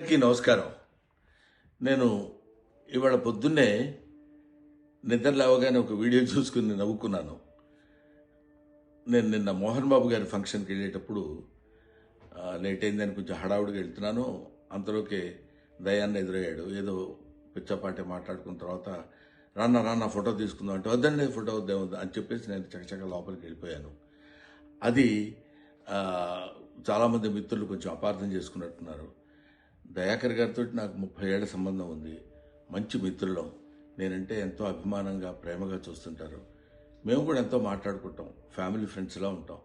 అందరికీ నమస్కారం. నేను ఇవాళ పొద్దున్నే నిద్ర లేవగానే ఒక వీడియో చూసుకుని నవ్వుకున్నాను. నేను నిన్న మోహన్ బాబు గారి ఫంక్షన్కి వెళ్ళేటప్పుడు లేట్ అయిందని కొంచెం హడావుడిగా వెళ్తున్నాను. అంతలోకే దయాన్ని ఎదురయ్యాడు. ఏదో పిచ్చపాటి మాట్లాడుకున్న తర్వాత రాన్న ఫోటో తీసుకుందాం అంటే వద్దండి ఫోటో వద్దేమొద్దు అని చెప్పేసి నేను చకచక లోపలికి వెళ్ళిపోయాను. అది ఆ, చాలామంది మిత్రులు కొంచెం అపార్థం చేసుకున్నట్టున్నారు. దయాకర్ గారితో నాకు 30 ఏళ్ల సంబంధం ఉంది. మంచి మిత్రులం. నేనంటే ఎంతో అభిమానంగా ప్రేమగా చూస్తుంటారు. మేము కూడా ఎంతో మాట్లాడుకుంటాం. ఫ్యామిలీ ఫ్రెండ్స్లా ఉంటాం.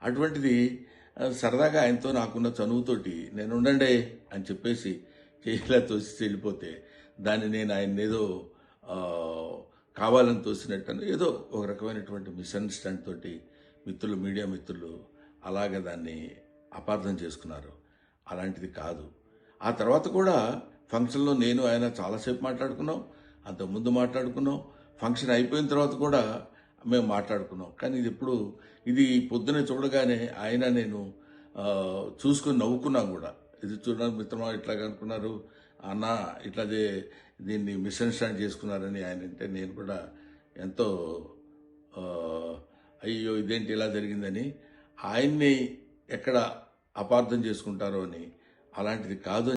అటువంటిది సరదాగా ఆయనతో నాకున్న చనువుతోటి నేను ఉండండి అని చెప్పేసి చేయిలా తోసి వెళ్ళిపోతే దాన్ని నేను ఆయన ఏదో ఆ, కావాలని తోసినట్టు ఏదో ఒక రకమైనటువంటి మిస్అండర్స్టాండ్ తోటి మీడియా మిత్రులు అలాగే దాన్ని అపార్థం చేసుకున్నారు. అలాంటిది కాదు. ఆ తర్వాత కూడా ఫంక్షన్లో నేను ఆయన చాలాసేపు మాట్లాడుకున్నాం. అంతకుముందు మాట్లాడుకున్నాం. ఫంక్షన్ అయిపోయిన తర్వాత కూడా మేము మాట్లాడుకున్నాం. కానీ ఇది పొద్దునే చూడగానే ఆయన నేను చూసుకుని నవ్వుకున్నాం కూడా. ఇది చూడడానికి మిత్రమా ఇట్లాగ అనుకున్నారు అన్న ఇట్లాదే దీన్ని మిస్అండర్స్టాండ్ చేసుకున్నారని ఆయన అంటే నేను కూడా ఎంతో ఆ, అయ్యో ఇదేంటి ఇలా జరిగిందని ఆయన్ని ఎక్కడ అపార్థం చేసుకుంటారో అని అలాంటిది కాదు